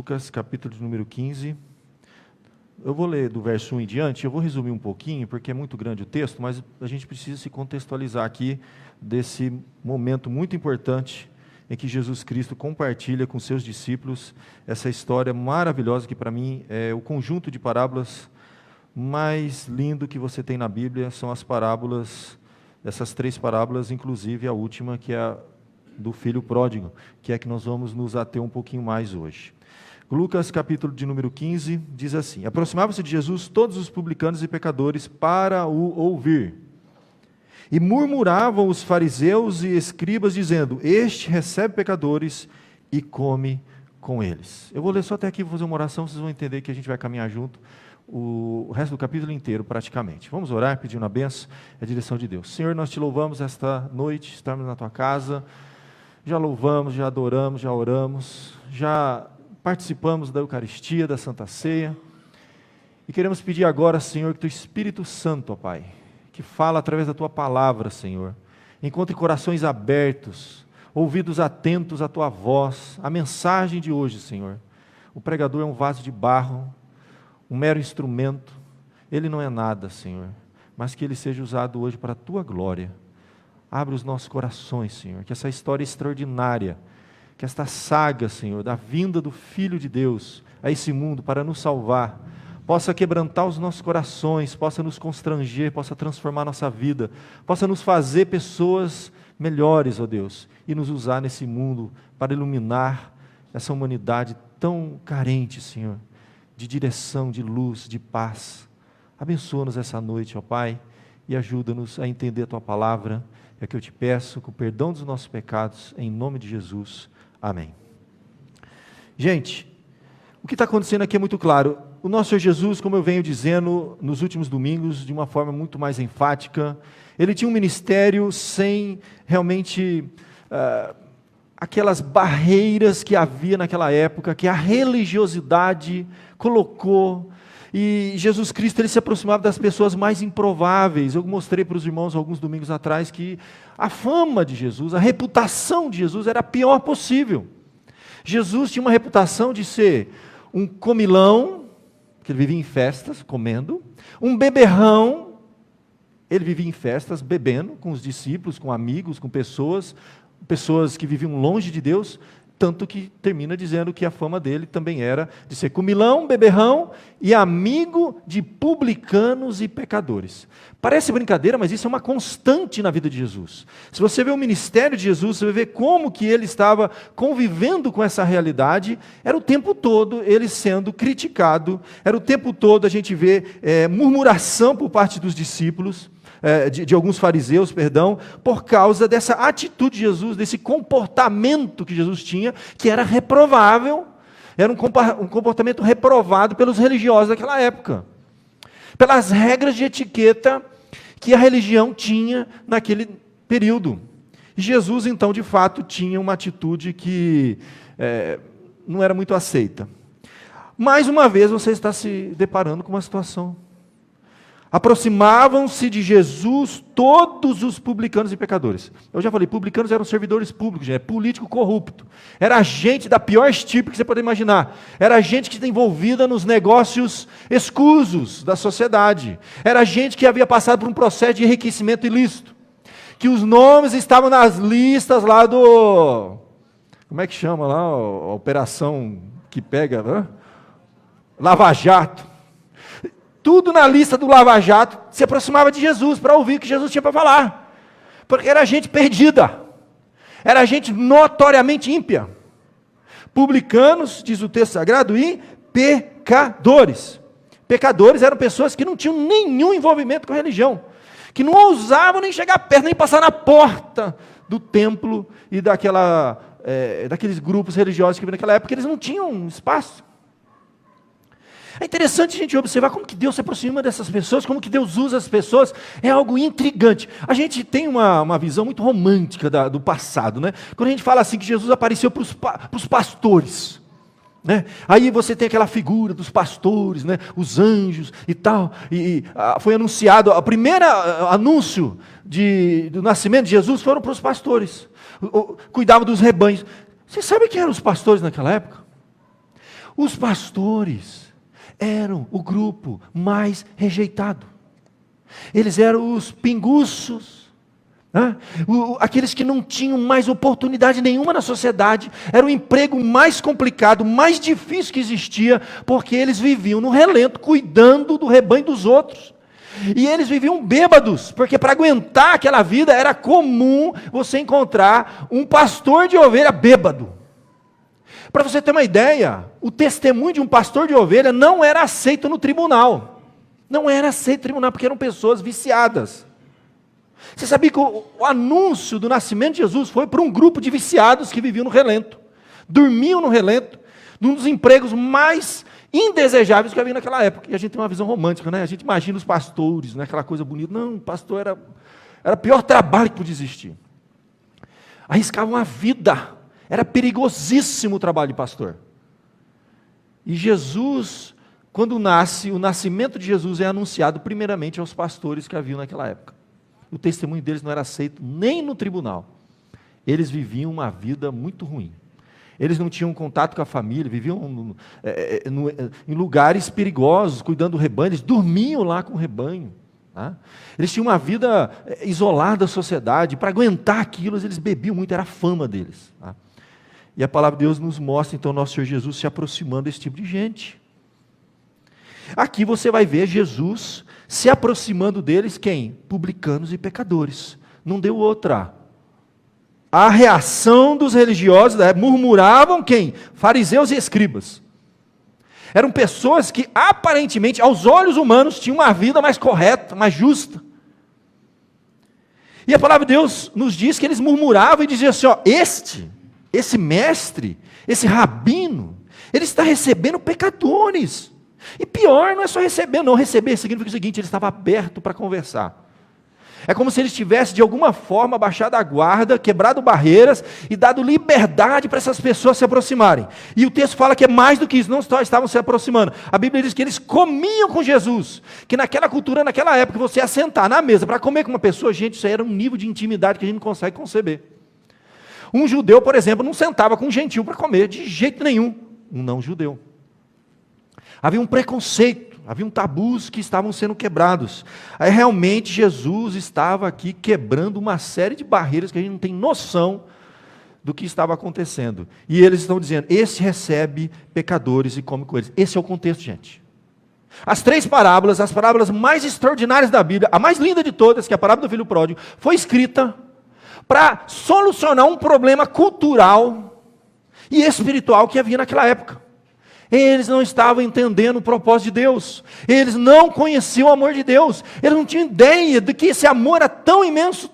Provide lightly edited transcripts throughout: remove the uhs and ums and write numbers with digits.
Lucas, capítulo de número 15. Eu vou ler do verso 1 em diante, eu vou resumir um pouquinho, porque é muito grande o texto, mas a gente precisa se contextualizar aqui desse momento muito importante em que Jesus Cristo compartilha com seus discípulos essa história maravilhosa que para mim é o conjunto de parábolas mais lindo que você tem na Bíblia, são as parábolas, essas 3 parábolas, inclusive a última que é a do filho pródigo, que é que nós vamos nos ater um pouquinho mais hoje. Lucas, capítulo de número 15, diz assim: aproximavam-se de Jesus todos os publicanos e pecadores para o ouvir. E murmuravam os fariseus e escribas, dizendo: este recebe pecadores e come com eles. Eu vou ler só até aqui, vou fazer uma oração, vocês vão entender que a gente vai caminhar junto o resto do capítulo inteiro praticamente. Vamos orar, pedindo a bênção e a direção de Deus. Senhor, nós te louvamos esta noite, estamos na tua casa, já louvamos, já adoramos, já oramos, já participamos da Eucaristia, da Santa Ceia, e queremos pedir agora, Senhor, que teu Espírito Santo, ó Pai, que fala através da tua palavra, Senhor, encontre corações abertos, ouvidos atentos à tua voz, a mensagem de hoje, Senhor. O pregador é um vaso de barro, um mero instrumento, ele não é nada, Senhor, mas que ele seja usado hoje para a tua glória. Abre os nossos corações, Senhor, que essa história extraordinária, que esta saga, Senhor, da vinda do Filho de Deus a esse mundo para nos salvar, possa quebrantar os nossos corações, possa nos constranger, possa transformar nossa vida, possa nos fazer pessoas melhores, ó Deus, e nos usar nesse mundo para iluminar essa humanidade tão carente, Senhor, de direção, de luz, de paz. Abençoa-nos essa noite, ó Pai, e ajuda-nos a entender a tua palavra. É que eu te peço, com o perdão dos nossos pecados, em nome de Jesus. Amém. Gente, o que está acontecendo aqui é muito claro. O nosso Senhor Jesus, como eu venho dizendo nos últimos domingos, de uma forma muito mais enfática, ele tinha um ministério sem realmente aquelas barreiras que havia naquela época, que a religiosidade colocou. E Jesus Cristo, ele se aproximava das pessoas mais improváveis. Eu mostrei para os irmãos alguns domingos atrás que a fama de Jesus, a reputação de Jesus era a pior possível. Jesus tinha uma reputação de ser um comilão, que ele vivia em festas, comendo, um beberrão, ele vivia em festas, bebendo com os discípulos, com amigos, com pessoas que viviam longe de Deus, tanto que termina dizendo que a fama dele também era de ser comilão, beberrão e amigo de publicanos e pecadores. Parece brincadeira, mas isso é uma constante na vida de Jesus. Se você vê o ministério de Jesus, você vai ver como que ele estava convivendo com essa realidade, era o tempo todo ele sendo criticado, era o tempo todo a gente vê murmuração por parte dos discípulos, de alguns fariseus, por causa dessa atitude de Jesus, desse comportamento que Jesus tinha, que era reprovável, era um comportamento reprovado pelos religiosos daquela época, pelas regras de etiqueta que a religião tinha naquele período. E Jesus, então, de fato, tinha uma atitude que não era muito aceita. Mais uma vez, você está se deparando com uma situação. Aproximavam-se de Jesus todos os publicanos e pecadores. Eu já falei, publicanos eram servidores públicos, político corrupto. Era gente da pior estirpe que você pode imaginar. Era gente que está envolvida nos negócios escusos da sociedade. Era gente que havia passado por um processo de enriquecimento ilícito. Que os nomes estavam nas listas lá do... Como é que chama lá? A operação que pega... Né? Lava Jato. Tudo na lista do Lava Jato se aproximava de Jesus para ouvir o que Jesus tinha para falar. Porque era gente perdida. Era gente notoriamente ímpia. Publicanos, diz o texto sagrado, e pecadores. Pecadores eram pessoas que não tinham nenhum envolvimento com a religião. Que não ousavam nem chegar perto, nem passar na porta do templo e daqueles grupos religiosos que haviam naquela época, eles não tinham espaço. É interessante a gente observar como que Deus se aproxima dessas pessoas, como que Deus usa as pessoas, é algo intrigante. A gente tem uma visão muito romântica do passado, né? Quando a gente fala assim que Jesus apareceu para os pastores, né? Aí você tem aquela figura dos pastores, né? Os anjos e tal, foi anunciado, o primeiro anúncio do nascimento de Jesus foram para os pastores, cuidavam dos rebanhos. Você sabe quem eram os pastores naquela época? Os pastores eram o grupo mais rejeitado. Eles eram os pinguços, né? Aqueles que não tinham mais oportunidade nenhuma na sociedade. Era o emprego mais complicado, mais difícil que existia, porque eles viviam no relento, cuidando do rebanho dos outros. E eles viviam bêbados, porque para aguentar aquela vida era comum você encontrar um pastor de ovelha bêbado. Para você ter uma ideia, o testemunho de um pastor de ovelha não era aceito no tribunal. Não era aceito no tribunal, porque eram pessoas viciadas. Você sabia que o anúncio do nascimento de Jesus foi para um grupo de viciados que viviam no relento. Dormiam no relento, num dos empregos mais indesejáveis que havia naquela época. E a gente tem uma visão romântica, né? A gente imagina os pastores, né? Aquela coisa bonita. Não, o pastor era o pior trabalho que podia existir. Arriscavam a vida. Era perigosíssimo o trabalho de pastor. E Jesus, quando nasce, o nascimento de Jesus é anunciado primeiramente aos pastores que haviam naquela época. O testemunho deles não era aceito nem no tribunal. Eles viviam uma vida muito ruim. Eles não tinham contato com a família, viviam em lugares perigosos, cuidando do rebanho, eles dormiam lá com o rebanho. Tá? Eles tinham uma vida isolada da sociedade, para aguentar aquilo eles bebiam muito, era a fama deles. Tá? E a palavra de Deus nos mostra, então, nosso Senhor Jesus se aproximando desse tipo de gente. Aqui você vai ver Jesus se aproximando deles, quem? Publicanos e pecadores. Não deu outra. A reação dos religiosos murmuravam quem? Fariseus e escribas. Eram pessoas que aparentemente, aos olhos humanos, tinham uma vida mais correta, mais justa. E a palavra de Deus nos diz que eles murmuravam e diziam assim, ó, esse mestre, esse rabino, ele está recebendo pecadores. E pior, não é só receber, não. Receber significa o seguinte, ele estava aberto para conversar. É como se ele tivesse, de alguma forma, baixado a guarda, quebrado barreiras e dado liberdade para essas pessoas se aproximarem. E o texto fala que é mais do que isso, não só estavam se aproximando. A Bíblia diz que eles comiam com Jesus, que naquela cultura, naquela época, você ia sentar na mesa para comer com uma pessoa, gente, isso aí era um nível de intimidade que a gente não consegue conceber. Um judeu, por exemplo, não sentava com um gentil para comer, de jeito nenhum. Um não judeu. Havia um preconceito, havia tabus que estavam sendo quebrados. Aí realmente Jesus estava aqui quebrando uma série de barreiras que a gente não tem noção do que estava acontecendo. E eles estão dizendo, esse recebe pecadores e come com eles. Esse é o contexto, gente. As três parábolas, as parábolas mais extraordinárias da Bíblia, a mais linda de todas, que é a parábola do filho pródigo, foi escrita para solucionar um problema cultural e espiritual que havia naquela época. Eles não estavam entendendo o propósito de Deus, eles não conheciam o amor de Deus, eles não tinham ideia de que esse amor era tão imenso,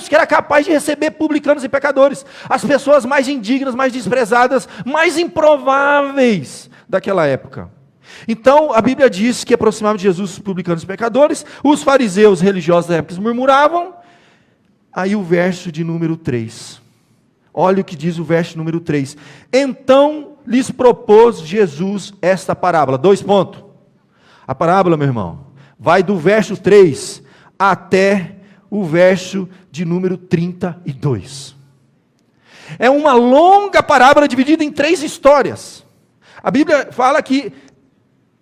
que era capaz de receber publicanos e pecadores, as pessoas mais indignas, mais desprezadas, mais improváveis daquela época. Então a Bíblia diz que aproximavam de Jesus os publicanos e pecadores, os fariseus religiosos da época murmuravam. Aí o verso de número 3, olha o que diz o verso número 3, então lhes propôs Jesus esta parábola. 2 pontos. A parábola, meu irmão, vai do verso 3 até o verso de número 32. É uma longa parábola dividida em 3 histórias. A Bíblia fala que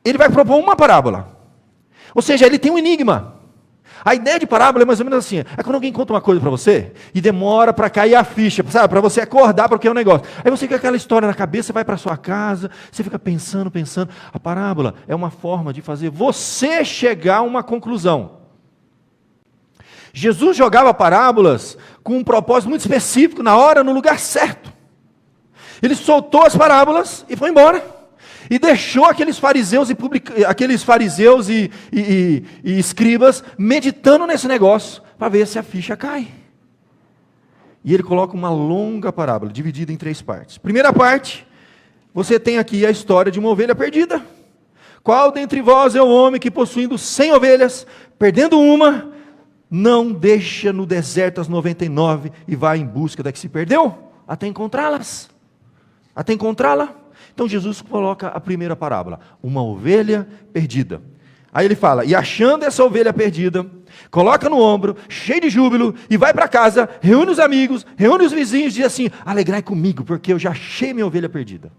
ele vai propor uma parábola. Ou seja, ele tem um enigma. A ideia de parábola é mais ou menos assim, é quando alguém conta uma coisa para você, e demora para cair a ficha, sabe, para você acordar para o que é o negócio. Aí você fica com aquela história na cabeça, você vai para sua casa, você fica pensando, a parábola é uma forma de fazer você chegar a uma conclusão. Jesus jogava parábolas com um propósito muito específico, na hora, no lugar certo. Ele soltou as parábolas e foi embora. E deixou aqueles fariseus e escribas meditando nesse negócio, para ver se a ficha cai. E ele coloca uma longa parábola, dividida em 3 partes. Primeira parte, você tem aqui a história de uma ovelha perdida. Qual dentre vós é o homem que, possuindo 100 ovelhas, perdendo uma, não deixa no deserto as 99 e vai em busca da que se perdeu, até encontrá-las? Até encontrá-la? Então Jesus coloca a primeira parábola, uma ovelha perdida. Aí ele fala, e achando essa ovelha perdida, coloca no ombro, cheio de júbilo, e vai para casa, reúne os amigos, reúne os vizinhos, e diz assim, alegrai comigo, porque eu já achei minha ovelha perdida.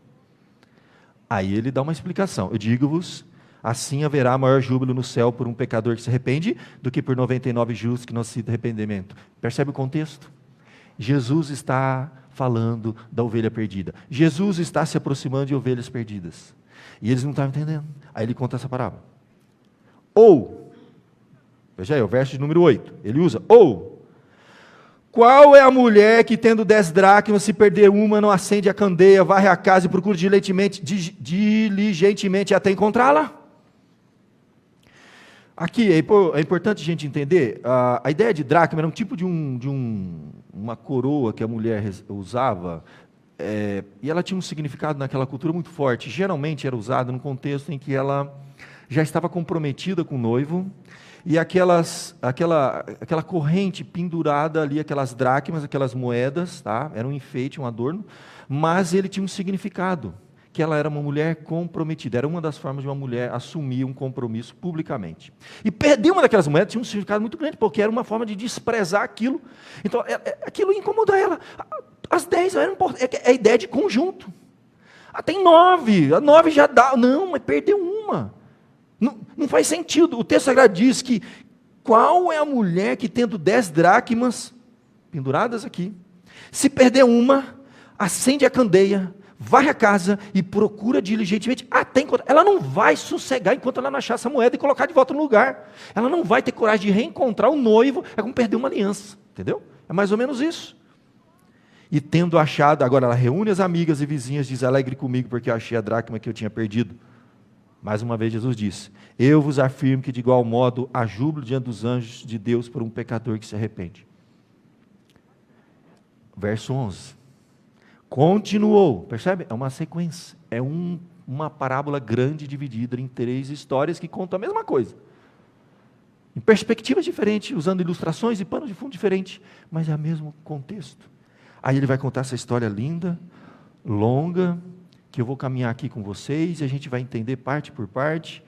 Aí ele dá uma explicação. Eu digo-vos, assim haverá maior júbilo no céu por um pecador que se arrepende, do que por 99 justos que não se arrependimento. Percebe o contexto? Jesus está falando da ovelha perdida. Jesus está se aproximando de ovelhas perdidas. E eles não estavam entendendo. Aí ele conta essa parábola. Ou, veja aí, o verso de número 8, ele usa, ou, qual é a mulher que tendo 10 dracmas, se perder uma, não acende a candeia, varre a casa e procura diligentemente até encontrá-la? Aqui é importante a gente entender, a ideia de dracma era um tipo de uma coroa que a mulher usava, e ela tinha um significado naquela cultura muito forte. Geralmente era usada num contexto em que ela já estava comprometida com o noivo, e aquela corrente pendurada ali, aquelas dracmas, aquelas moedas, tá? Era um enfeite, um adorno, mas ele tinha um significado, que ela era uma mulher comprometida, era uma das formas de uma mulher assumir um compromisso publicamente. E perder uma daquelas moedas tinha um significado muito grande, porque era uma forma de desprezar aquilo. Então, aquilo incomoda ela. As 10 eram importantes, é a ideia de conjunto. Tem 9, a 9 já dá, não, mas perdeu uma. Não faz sentido. O texto sagrado diz que qual é a mulher que tendo 10 dracmas penduradas aqui, se perder uma, acende a candeia, varre a casa e procura diligentemente até encontrar. Ela não vai sossegar enquanto ela não achar essa moeda e colocar de volta no lugar. Ela não vai ter coragem de reencontrar o noivo, é como perder uma aliança, entendeu? É mais ou menos isso. E tendo achado, agora ela reúne as amigas e vizinhas, diz, alegre comigo porque eu achei a dracma que eu tinha perdido. Mais uma vez Jesus disse, eu vos afirmo que de igual modo há júbilo diante dos anjos de Deus por um pecador que se arrepende. Verso 11. Continuou, percebe? É uma sequência, é uma parábola grande dividida em 3 histórias que contam a mesma coisa. Em perspectivas diferentes, usando ilustrações e panos de fundo diferentes, mas é o mesmo contexto. Aí ele vai contar essa história linda, longa, que eu vou caminhar aqui com vocês e a gente vai entender parte por parte.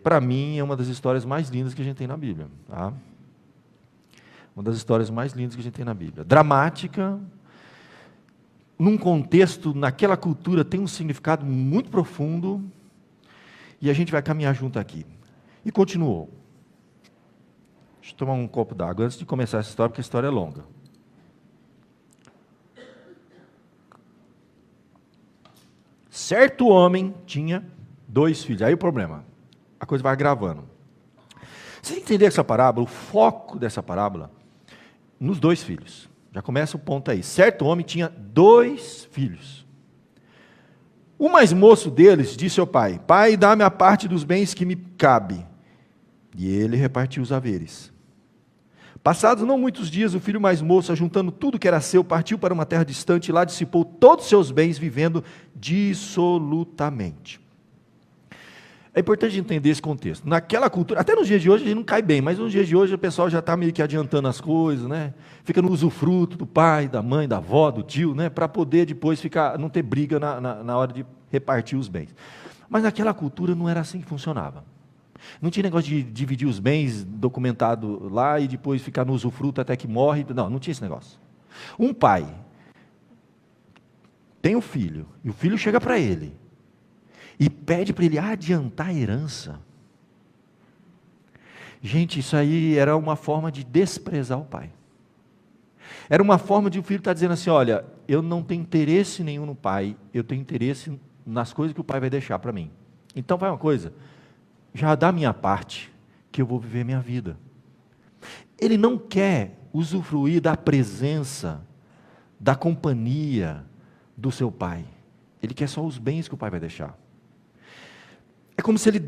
Para mim, é uma das histórias mais lindas que a gente tem na Bíblia. Tá? Uma das histórias mais lindas que a gente tem na Bíblia. Dramática, num contexto, naquela cultura, tem um significado muito profundo, e a gente vai caminhar junto aqui. E continuou. Deixa eu tomar um copo d'água antes de começar essa história, porque a história é longa. Certo homem tinha 2 filhos. Aí o problema, a coisa vai agravando. Você entender essa parábola, o foco dessa parábola, nos 2 filhos. Já começa o ponto aí. Certo homem tinha 2 filhos. O mais moço deles disse ao pai, pai, dá-me a parte dos bens que me cabe. E ele repartiu os haveres. Passados não muitos dias, o filho mais moço, ajuntando tudo que era seu, partiu para uma terra distante e lá dissipou todos os seus bens, vivendo dissolutamente. É importante entender esse contexto. Naquela cultura, até nos dias de hoje a gente não cai bem, mas nos dias de hoje o pessoal já está meio que adiantando as coisas, né? Fica no usufruto do pai, da mãe, da avó, do tio, né? Para poder depois não ter briga na hora de repartir os bens. Mas naquela cultura não era assim que funcionava. Não tinha negócio de dividir os bens documentado lá e depois ficar no usufruto até que morre. Não tinha esse negócio. Um pai tem um filho, e o filho chega para ele e pede para ele adiantar a herança. Gente, isso aí era uma forma de desprezar o pai. Era uma forma de o filho estar dizendo assim, olha, eu não tenho interesse nenhum no pai, eu tenho interesse nas coisas que o pai vai deixar para mim. Então vai uma coisa, já dá a minha parte, que eu vou viver minha vida. Ele não quer usufruir da presença, da companhia do seu pai. Ele quer só os bens que o pai vai deixar. É como se ele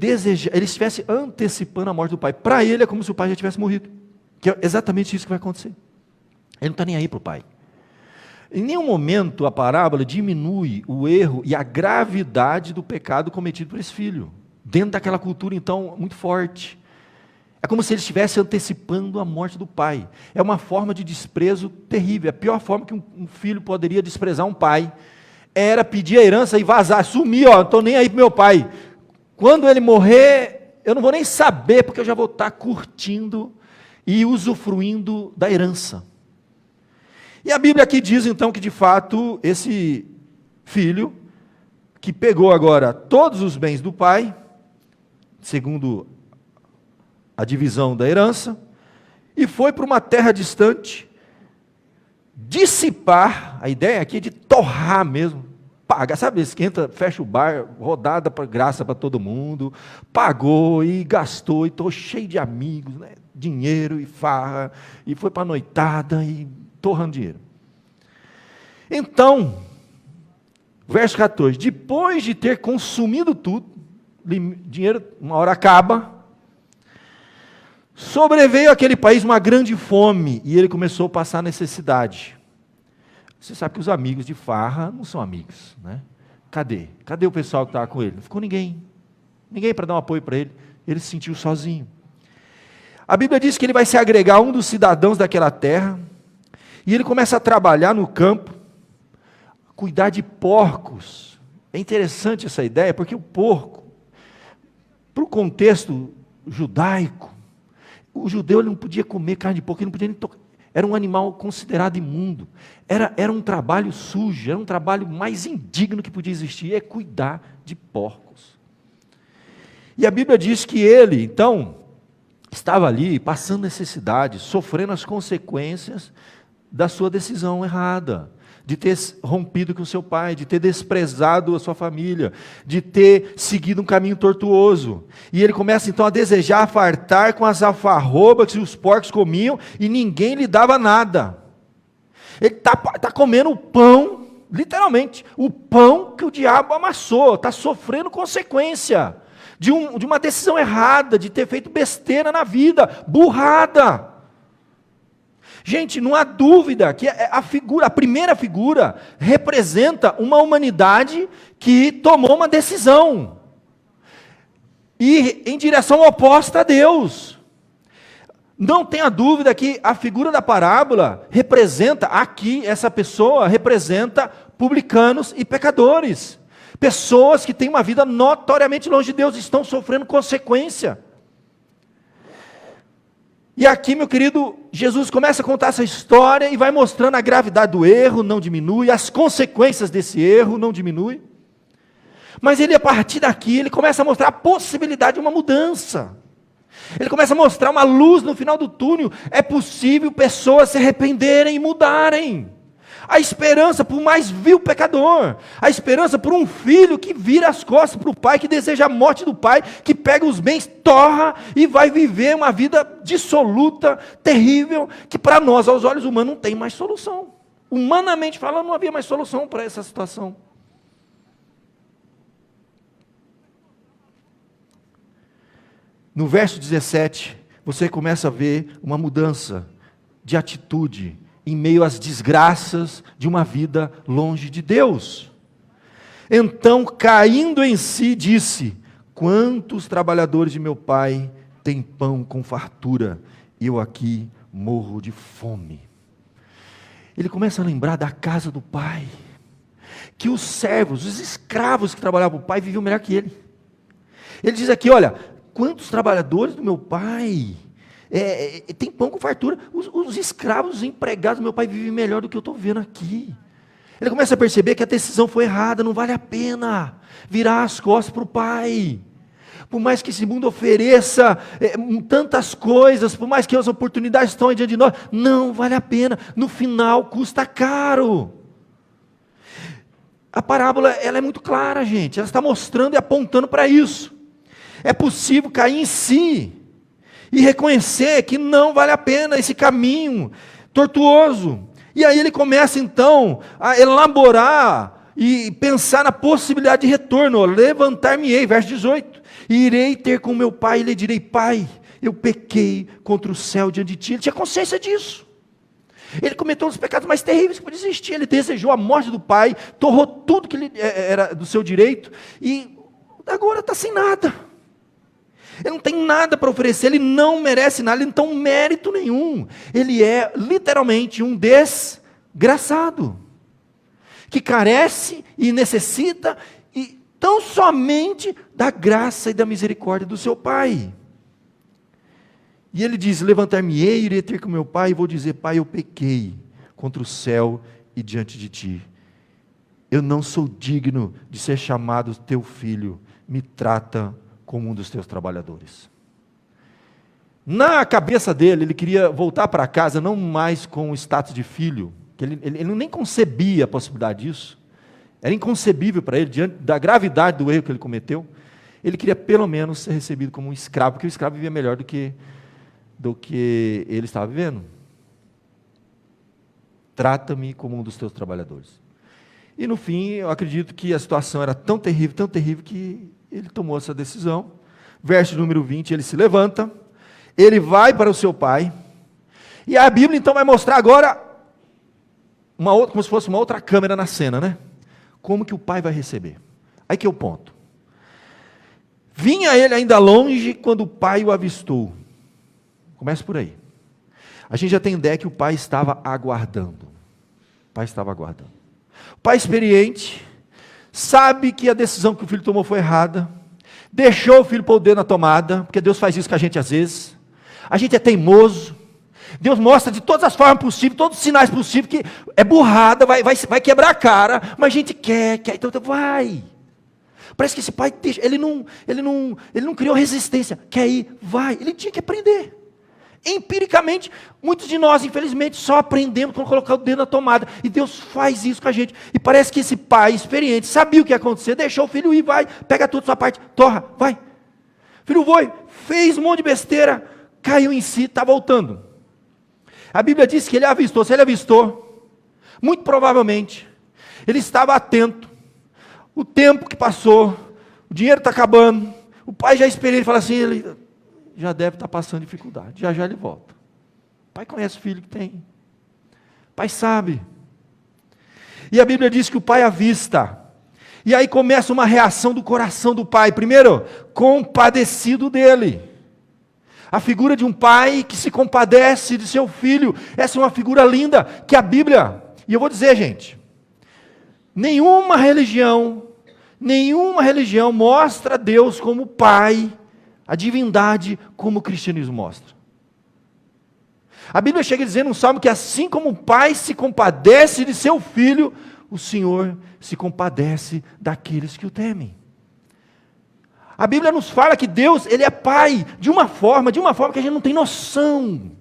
estivesse antecipando a morte do pai. Para ele é como se o pai já tivesse morrido. Que é exatamente isso que vai acontecer. Ele não está nem aí para o pai. Em nenhum momento a parábola diminui o erro e a gravidade do pecado cometido por esse filho. Dentro daquela cultura, então, muito forte. É como se ele estivesse antecipando a morte do pai. É uma forma de desprezo terrível. A pior forma que um filho poderia desprezar um pai era pedir a herança e vazar, sumir, não estou nem aí para meu pai. Quando ele morrer, eu não vou nem saber, porque eu já vou estar curtindo e usufruindo da herança. E a Bíblia aqui diz, então, que de fato, esse filho, que pegou agora todos os bens do pai, segundo a divisão da herança, e foi para uma terra distante, dissipar, a ideia aqui é de torrar mesmo, pagar, sabe, esquenta, fecha o bar, rodada para graça para todo mundo, pagou e gastou, e estou cheio de amigos, né? Dinheiro e farra, e foi para a noitada, e torrando dinheiro. Então, verso 14, depois de ter consumido tudo, dinheiro uma hora acaba, sobreveio àquele país uma grande fome, e ele começou a passar necessidade. Você sabe que os amigos de farra não são amigos, né? Cadê? Cadê o pessoal que estava com ele? Não ficou ninguém. Ninguém para dar um apoio para ele. Ele se sentiu sozinho. A Bíblia diz que ele vai se agregar a um dos cidadãos daquela terra, e ele começa a trabalhar no campo, cuidar de porcos. É interessante essa ideia, porque o porco, para o contexto judaico, o judeu ele não podia comer carne de porco, ele não podia nem tocar. Era um animal considerado imundo. Era um trabalho sujo, era um trabalho mais indigno que podia existir, é cuidar de porcos. E a Bíblia diz que ele, então, estava ali passando necessidade, sofrendo as consequências da sua decisão errada, de ter rompido com seu pai, de ter desprezado a sua família, de ter seguido um caminho tortuoso. E ele começa então a desejar fartar com as alfarrobas que os porcos comiam, e ninguém lhe dava nada. Ele está comendo o pão, literalmente, o pão que o diabo amassou, está sofrendo consequência de uma decisão errada, de ter feito besteira na vida, burrada. Gente, não há dúvida que a primeira figura representa uma humanidade que tomou uma decisão, e em direção oposta a Deus. Não tenha dúvida que a figura da parábola representa, aqui, essa pessoa representa publicanos e pecadores. Pessoas que têm uma vida notoriamente longe de Deus, estão sofrendo consequência. E aqui, meu querido, Jesus começa a contar essa história e vai mostrando a gravidade do erro, não diminui, as consequências desse erro não diminui. Mas ele, a partir daqui, ele começa a mostrar a possibilidade de uma mudança. Ele começa a mostrar uma luz no final do túnel. É possível pessoas se arrependerem e mudarem. A esperança por mais vil pecador, a esperança por um filho que vira as costas para o pai, que deseja a morte do pai, que pega os bens, torra e vai viver uma vida dissoluta, terrível, que para nós, aos olhos humanos, não tem mais solução. Humanamente falando, não havia mais solução para essa situação. No verso 17, você começa a ver uma mudança de atitude em meio às desgraças de uma vida longe de Deus. Então, caindo em si, disse: quantos trabalhadores de meu pai têm pão com fartura, e eu aqui morro de fome. Ele começa a lembrar da casa do pai, que os servos, os escravos que trabalhavam para o pai, viviam melhor que ele. Ele diz aqui, olha, quantos trabalhadores do meu pai tem pão com fartura, os escravos, os empregados do meu pai vivem melhor do que eu estou vendo aqui. Ele começa a perceber que a decisão foi errada, não vale a pena virar as costas para o pai. Por mais que esse mundo ofereça tantas coisas, por mais que as oportunidades estão diante de nós, não vale a pena, no final custa caro. A parábola ela é muito clara, gente, ela está mostrando e apontando para isso. É possível cair em si e reconhecer que não vale a pena esse caminho tortuoso. E aí ele começa então a elaborar e pensar na possibilidade de retorno. Levantar-me-ei, verso 18, e irei ter com meu pai e lhe direi: pai, eu pequei contra o céu diante de ti. Ele tinha consciência disso. Ele cometeu um dos pecados mais terríveis que podia existir. Ele desejou a morte do pai, torrou tudo que ele era do seu direito, e agora está sem nada. Ele não tem nada para oferecer, ele não merece nada, ele não tem mérito nenhum. Ele é literalmente um desgraçado, que carece e necessita e tão somente da graça e da misericórdia do seu pai. E ele diz: levantar-me-ei, irei ter com meu pai, e vou dizer: pai, eu pequei contra o céu e diante de ti. eu não sou digno de ser chamado teu filho, me trata como um dos teus trabalhadores. Na cabeça dele, ele queria voltar para casa, não mais com o status de filho, que ele nem concebia a possibilidade disso, era inconcebível para ele, diante da gravidade do erro que ele cometeu. Ele queria pelo menos ser recebido como um escravo, porque o escravo vivia melhor do que ele estava vivendo. Trata-me como um dos teus trabalhadores. E no fim, eu acredito que a situação era tão terrível, que ele tomou essa decisão. Verso número 20, ele se levanta, ele vai para o seu pai, e a Bíblia então vai mostrar agora, como se fosse uma outra câmera na cena, né? Como que o pai vai receber. Aí que é o ponto. Vinha ele ainda longe quando o pai o avistou. Começa por aí. A gente já tem ideia que o pai estava aguardando. O pai estava aguardando. O pai experiente, sabe que a decisão que o filho tomou foi errada, deixou o filho pôr o dedo na tomada, porque Deus faz isso com a gente às vezes. A gente é teimoso. Deus mostra de todas as formas possíveis, todos os sinais possíveis, que é burrada, vai quebrar a cara, mas a gente quer, então vai. Parece que esse pai deixa, ele não criou resistência, quer ir, vai. Ele tinha que aprender. Empiricamente, muitos de nós, infelizmente, só aprendemos quando colocar o dedo na tomada. E Deus faz isso com a gente. E parece que esse pai experiente sabia o que ia acontecer, deixou o filho ir, vai, pega tudo sua parte, torra, vai. O filho foi, fez um monte de besteira, caiu em si, está voltando. A Bíblia diz que ele avistou. Se ele avistou, muito provavelmente, ele estava atento. O tempo que passou, o dinheiro está acabando, o pai já esperou, ele fala assim, ele já deve estar passando dificuldade, já ele volta. O pai conhece o filho que tem, o pai sabe. E a Bíblia diz que o pai avista, e aí começa uma reação do coração do pai. Primeiro, compadecido dele. A figura de um pai que se compadece de seu filho, essa é uma figura linda, que a Bíblia, e eu vou dizer, gente, nenhuma religião mostra Deus como pai, a divindade como o cristianismo mostra. A Bíblia chega a dizer num salmo que assim como o pai se compadece de seu filho, o Senhor se compadece daqueles que o temem. A Bíblia nos fala que Deus, Ele é pai de uma forma que a gente não tem noção.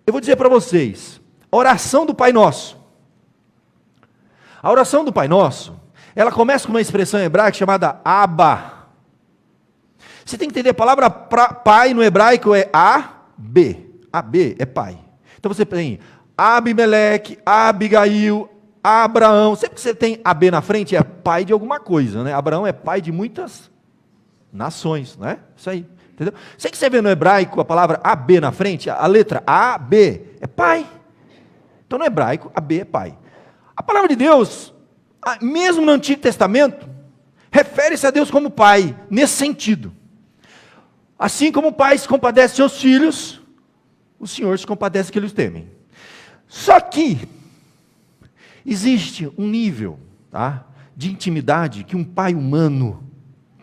Eu vou dizer para vocês, a oração do Pai Nosso. A oração do Pai Nosso, ela começa com uma expressão hebraica chamada Abba. Você tem que entender, a palavra pai no hebraico é A-B. A-B é pai. Então você tem Abimeleque, Abigail, Abraão. Sempre que você tem AB na frente, é pai de alguma coisa, né? Abraão é pai de muitas nações, não é? Isso aí, entendeu? Sei que você vê no hebraico a palavra AB na frente, a letra AB é pai. Então no hebraico, AB é pai. A palavra de Deus, mesmo no Antigo Testamento, refere-se a Deus como pai, nesse sentido. Assim como o pai se compadece de seus filhos, o Senhor se compadece que eles temem. Só que existe um nível, tá, de intimidade que um pai humano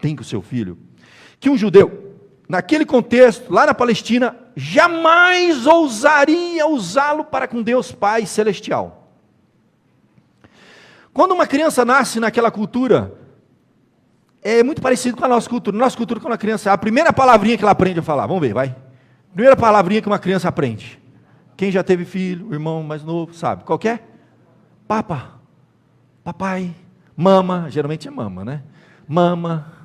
tem com o seu filho, que um judeu, naquele contexto, lá na Palestina, jamais ousaria usá-lo para com Deus Pai Celestial. Quando uma criança nasce naquela cultura, é muito parecido com a nossa cultura. Na nossa cultura, quando a criança, a primeira palavrinha que ela aprende a falar, vamos ver, vai. Primeira palavrinha que uma criança aprende. Quem já teve filho, o irmão mais novo, sabe? Qual que é? Papa, papai, mama, geralmente é mama, né? Mama.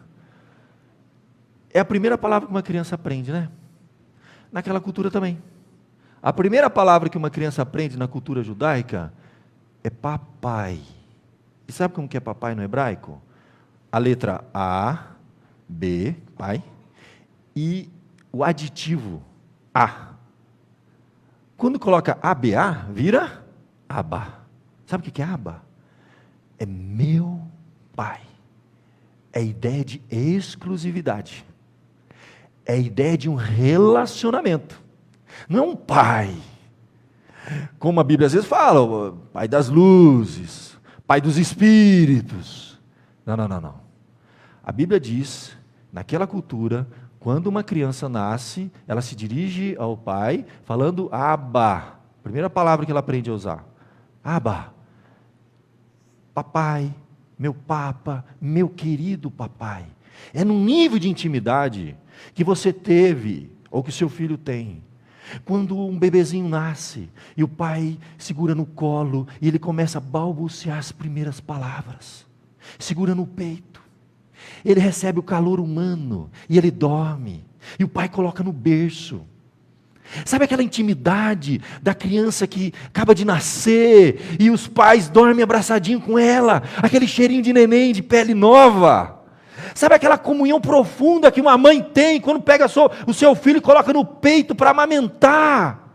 É a primeira palavra que uma criança aprende, né? Naquela cultura também. A primeira palavra que uma criança aprende na cultura judaica é papai. E sabe como que é papai no hebraico? A letra A, B, pai, e o aditivo A. Quando coloca ABA, vira Abba. Sabe o que é Abba? É meu pai. É a ideia de exclusividade. É a ideia de um relacionamento. Não é um pai, como a Bíblia às vezes fala, pai das luzes, pai dos espíritos. Não. A Bíblia diz, naquela cultura, quando uma criança nasce, ela se dirige ao pai, falando Abba. Primeira palavra que ela aprende a usar. Abba. papai, meu papa, meu querido papai. É num nível de intimidade que você teve, ou que o seu filho tem. Quando um bebezinho nasce, e o pai segura no colo, e ele começa a balbuciar as primeiras palavras, segura no peito. Ele recebe o calor humano, e ele dorme, e o pai coloca no berço. Sabe aquela intimidade da criança que acaba de nascer, e os pais dormem abraçadinho com ela, aquele cheirinho de neném, de pele nova. Sabe aquela comunhão profunda que uma mãe tem quando pega o seu filho e coloca no peito para amamentar?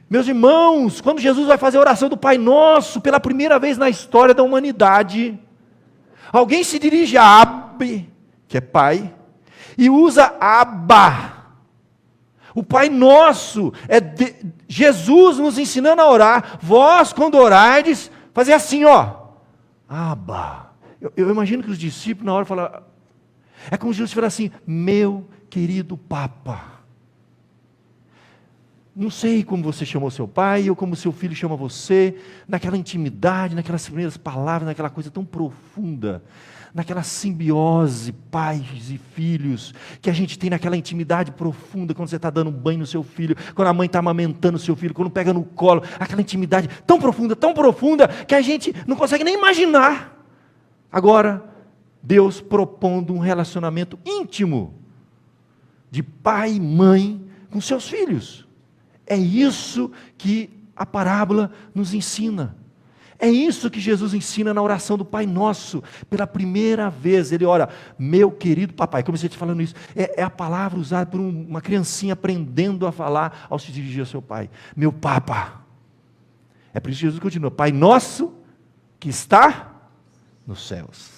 Meus irmãos, quando Jesus vai fazer a oração do Pai Nosso, pela primeira vez na história da humanidade, alguém se dirige a Ab, que é pai, e usa Abba. O Pai Nosso, Jesus nos ensinando a orar. Vós, quando orardes, fazer assim, ó, Abba. Eu imagino que os discípulos na hora falaram, é como Jesus fala assim, meu querido Papa. Não sei como você chamou seu pai, ou como seu filho chama você, naquela intimidade, naquelas primeiras palavras, naquela coisa tão profunda, naquela simbiose, pais e filhos, que a gente tem naquela intimidade profunda, quando você está dando banho no seu filho, quando a mãe está amamentando o seu filho, quando pega no colo, aquela intimidade tão profunda, que a gente não consegue nem imaginar. Agora, Deus propondo um relacionamento íntimo, de pai e mãe com seus filhos. É isso que a parábola nos ensina. É isso que Jesus ensina na oração do Pai Nosso. Pela primeira vez, ele ora, meu querido papai. Comecei te falando isso. É a palavra usada por uma criancinha aprendendo a falar ao se dirigir ao seu pai. Meu papa. É por isso que Jesus continua, Pai Nosso que está nos céus.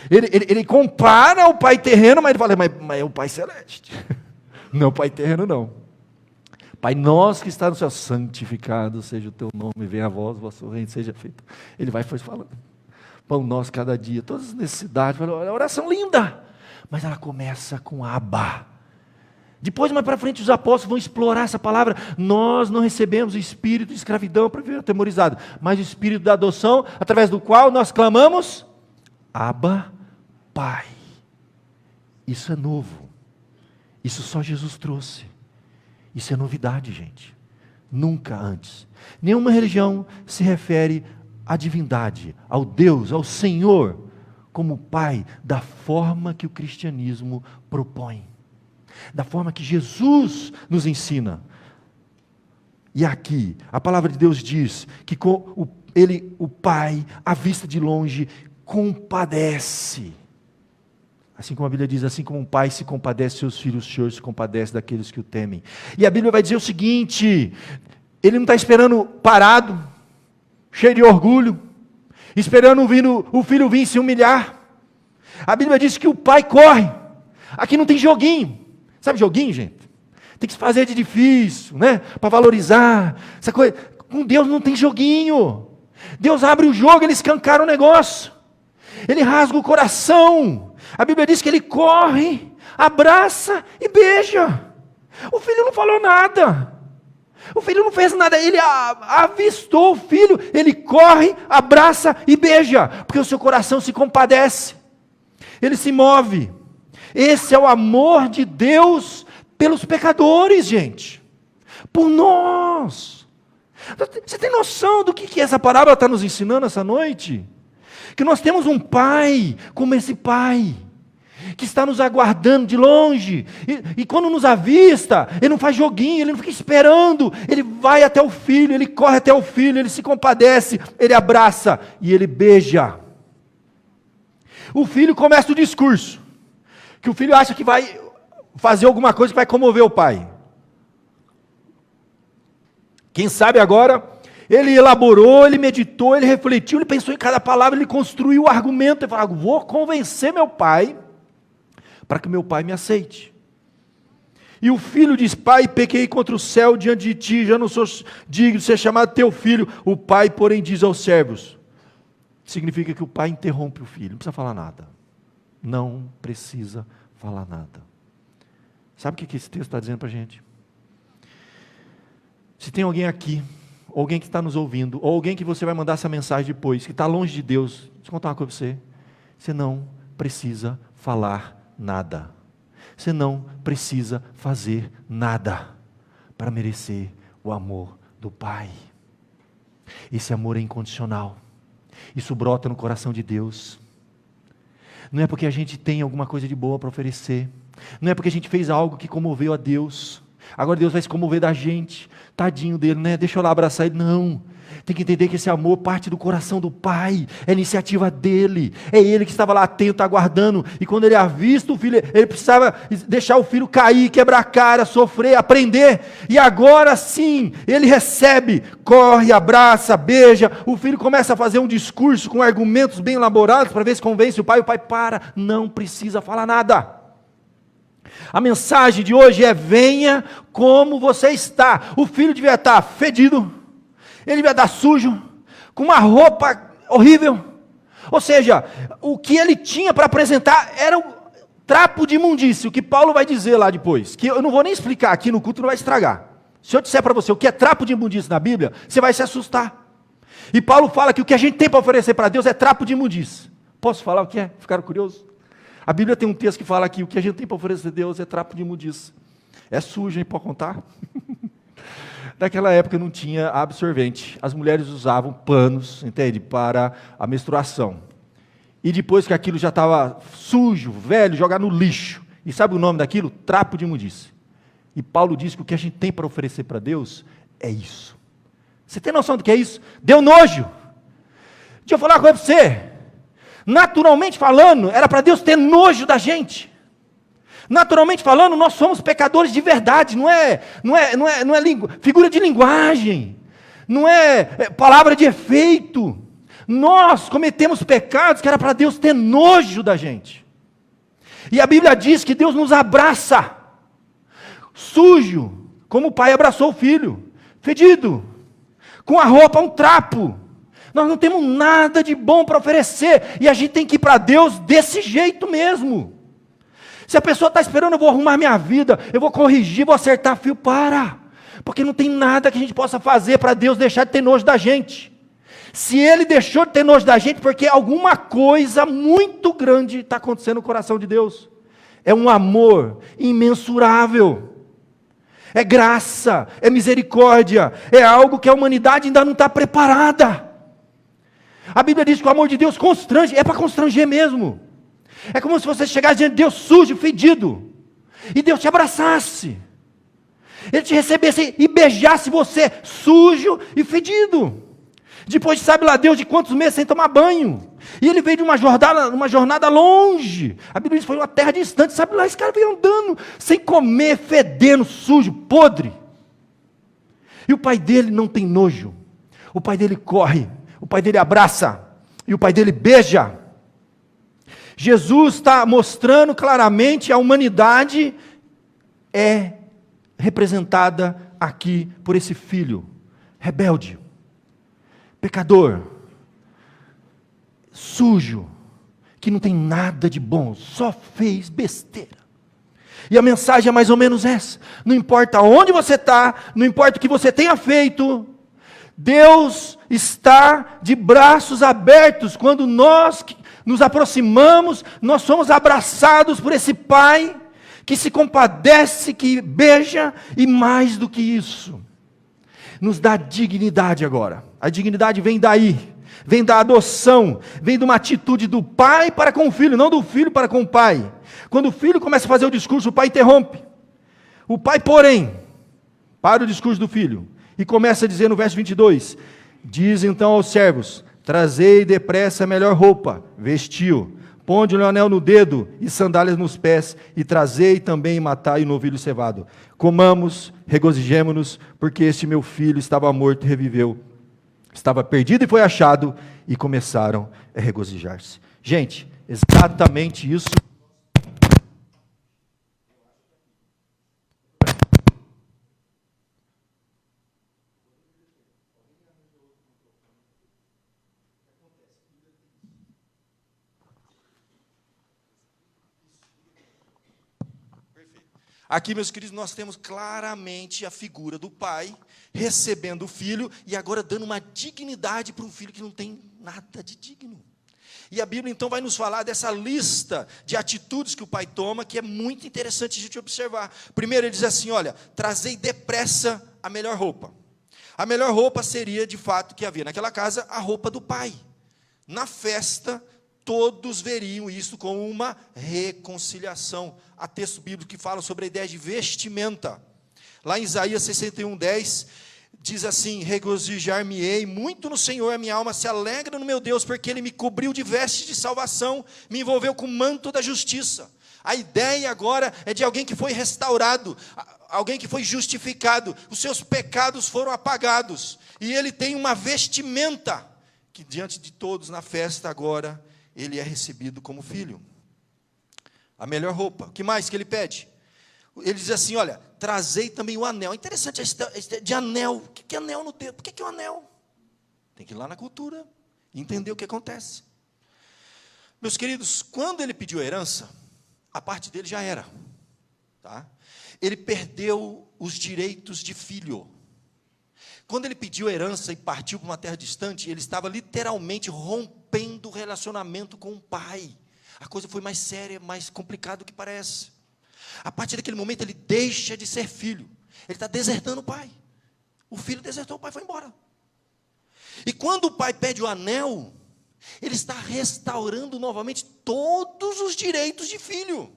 Ele compara o pai terreno, mas ele fala, mas é o Pai Celeste. Não, Pai terreno não. Pai nosso que está no céu, santificado seja o teu nome, venha a vós, o vosso reino seja feito. Ele vai falando, pão nosso cada dia, todas as necessidades, olha, oração linda, mas ela começa com Abba. Depois, mais para frente, os apóstolos vão explorar essa palavra. Nós não recebemos o espírito de escravidão para viver atemorizado, mas o espírito da adoção, através do qual nós clamamos, Abba, Pai. Isso é novo, isso só Jesus trouxe. Isso é novidade, gente. Nunca antes. Nenhuma religião se refere à divindade, ao Deus, ao Senhor, como Pai, da forma que o cristianismo propõe. Da forma que Jesus nos ensina. E aqui, a palavra de Deus diz que o Pai, à vista de longe, compadece. Assim como a Bíblia diz, assim como um pai se compadece de seus filhos, o Senhor se compadece daqueles que o temem. E a Bíblia vai dizer o seguinte, ele não está esperando parado, cheio de orgulho, esperando o filho vir se humilhar. A Bíblia diz que o pai corre. Aqui não tem joguinho. Sabe joguinho, gente? Tem que se fazer de difícil, né? Para valorizar. Essa coisa. Com Deus não tem joguinho. Deus abre o jogo, ele escancara o negócio. Ele rasga o coração. A Bíblia diz que ele corre, abraça e beija. O filho não falou nada. O filho não fez nada. Ele avistou o filho. Ele corre, abraça e beija. Porque o seu coração se compadece. Ele se move. Esse é o amor de Deus pelos pecadores, gente. Por nós. Você tem noção do que essa parábola está nos ensinando essa noite? Que nós temos um pai como esse pai, que está nos aguardando de longe, e quando nos avista, ele não faz joguinho, ele não fica esperando, ele vai até o filho, ele corre até o filho, ele se compadece, ele abraça e ele beija. O filho começa o discurso, que o filho acha que vai fazer alguma coisa que vai comover o pai. Quem sabe agora, ele elaborou, ele meditou, ele refletiu, ele pensou em cada palavra, ele construiu o argumento, ele falou, vou convencer meu pai, para que meu pai me aceite. E o filho diz, pai, pequei contra o céu diante de ti, já não sou digno de ser chamado teu filho. O pai, porém, diz aos servos, significa que o pai interrompe o filho, não precisa falar nada. Não precisa falar nada. Sabe o que esse texto está dizendo para a gente? Se tem alguém aqui, ou alguém que está nos ouvindo, ou alguém que você vai mandar essa mensagem depois, que está longe de Deus, deixa eu contar uma coisa para você. Você não precisa falar nada. Você não precisa fazer nada para merecer o amor do Pai. Esse amor é incondicional. Isso brota no coração de Deus. Não é porque a gente tem alguma coisa de boa para oferecer. Não é porque a gente fez algo que comoveu a Deus. Agora Deus vai se comover da gente. Tadinho dele, né? Deixa eu lá abraçar ele. Não. Tem que entender que esse amor parte do coração do Pai. É iniciativa dele. É ele que estava lá atento, aguardando. E quando ele avista o filho, ele precisava deixar o filho cair, quebrar a cara, sofrer, aprender. E agora sim, ele recebe, corre, abraça, beija. O filho começa a fazer um discurso com argumentos bem elaborados para ver se convence o pai. O pai para, não precisa falar nada. A mensagem de hoje é: venha como você está. O filho devia estar fedido, ele devia estar sujo, com uma roupa horrível. Ou seja, o que ele tinha para apresentar era um trapo de imundície, o que Paulo vai dizer lá depois, que eu não vou nem explicar aqui no culto, não vai estragar. Se eu disser para você o que é trapo de imundície na Bíblia, você vai se assustar. E Paulo fala que o que a gente tem para oferecer para Deus é trapo de imundície. Posso falar o que é? Ficaram curiosos? A Bíblia tem um texto que fala que o que a gente tem para oferecer a Deus é trapo de imundície. É sujo, hein? Pode contar? Naquela época não tinha absorvente. As mulheres usavam panos, entende? Para a menstruação. E depois que aquilo já estava sujo, velho, jogar no lixo. E sabe o nome daquilo? Trapo de imundície. E Paulo diz que o que a gente tem para oferecer para Deus é isso. Você tem noção do que é isso? Deu nojo. Deixa eu falar uma coisa para você. Naturalmente falando, era para Deus ter nojo da gente. Naturalmente falando, nós somos pecadores de verdade, não é figura de linguagem, não é palavra de efeito. Nós cometemos pecados que era para Deus ter nojo da gente. E a Bíblia diz que Deus nos abraça, sujo, como o pai abraçou o filho, fedido, com a roupa um trapo. Nós não temos nada de bom para oferecer, e a gente tem que ir para Deus desse jeito mesmo. Se a pessoa está esperando, eu vou arrumar minha vida, eu vou corrigir, vou acertar fio, para, porque não tem nada que a gente possa fazer para Deus deixar de ter nojo da gente. Se Ele deixou de ter nojo da gente, porque alguma coisa muito grande está acontecendo no coração de Deus. É um amor imensurável, é graça, é misericórdia, é algo que a humanidade ainda não está preparada. A Bíblia diz que o amor de Deus constrange, é para constranger mesmo. É como se você chegasse diante de Deus sujo, fedido, e Deus te abraçasse, Ele te recebesse e beijasse você, sujo e fedido. Depois, sabe lá Deus de quantos meses sem tomar banho, e ele veio de uma jornada longe, a Bíblia diz que foi uma terra distante, sabe lá, esse cara veio andando, sem comer, fedendo, sujo, podre, e o pai dele não tem nojo, o pai dele corre, o pai dele abraça, e o pai dele beija. Jesus está mostrando claramente a humanidade é representada aqui por esse filho, rebelde, pecador, sujo, que não tem nada de bom, só fez besteira. E a mensagem é mais ou menos essa: não importa onde você está, não importa o que você tenha feito, Deus está de braços abertos. Quando nós nos aproximamos, nós somos abraçados por esse Pai que se compadece, que beija, e mais do que isso, nos dá dignidade agora. A dignidade vem daí, vem da adoção, vem de uma atitude do pai para com o filho, não do filho para com o pai. Quando o filho começa a fazer o discurso, o pai interrompe. O pai, porém, para o discurso do filho e começa a dizer no verso 22, diz então aos servos: trazei depressa a melhor roupa, vestiu, ponde-lhe um anel no dedo e sandálias nos pés, e trazei também e matai o novilho cevado. Comamos, regozijemo-nos, porque este meu filho estava morto e reviveu, estava perdido e foi achado, e começaram a regozijar-se. Gente, exatamente isso. Aqui, meus queridos, nós temos claramente a figura do pai recebendo o filho e agora dando uma dignidade para um filho que não tem nada de digno. E a Bíblia então vai nos falar dessa lista de atitudes que o pai toma, que é muito interessante a gente observar. Primeiro ele diz assim, olha, trazei depressa a melhor roupa. A melhor roupa seria, de fato, que havia naquela casa, a roupa do pai. Na festa, todos veriam isso como uma reconciliação. Há texto bíblico que fala sobre a ideia de vestimenta. Lá em Isaías 61:10, diz assim, regozijar-me-ei muito no Senhor, a minha alma se alegra no meu Deus, porque Ele me cobriu de vestes de salvação, me envolveu com o manto da justiça. A ideia agora é de alguém que foi restaurado, alguém que foi justificado, os seus pecados foram apagados, e ele tem uma vestimenta, que diante de todos na festa agora, ele é recebido como filho. A melhor roupa. O que mais que ele pede? Ele diz assim, olha, trazei também o anel. É interessante esse de anel. O que é anel no dedo? Por que é o anel? Tem que ir lá na cultura e entender o que acontece. Meus queridos, quando ele pediu a herança, a parte dele já era. Tá? Ele perdeu os direitos de filho. Quando ele pediu a herança e partiu para uma terra distante, ele estava literalmente rompendo o relacionamento com o pai. A coisa foi mais séria, mais complicada do que parece. A partir daquele momento ele deixa de ser filho. Ele está desertando o pai. O filho desertou, o pai foi embora. E quando o pai pede o anel, ele está restaurando novamente todos os direitos de filho.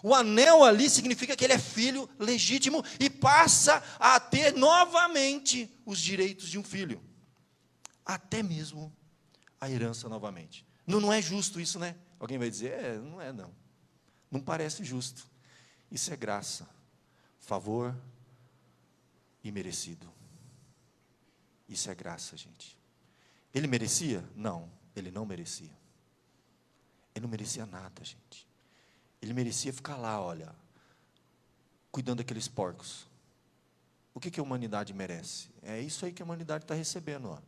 O anel ali significa que ele é filho legítimo e passa a ter novamente os direitos de um filho. Até mesmo a herança novamente. Não é justo isso, né? Alguém vai dizer, não é não. Não parece justo. Isso é graça, favor e merecido. Isso é graça, gente. Ele merecia? Não, ele não merecia. Ele não merecia nada, gente. Ele merecia ficar lá, olha, cuidando daqueles porcos. O que a humanidade merece? É isso aí que a humanidade está recebendo, ó.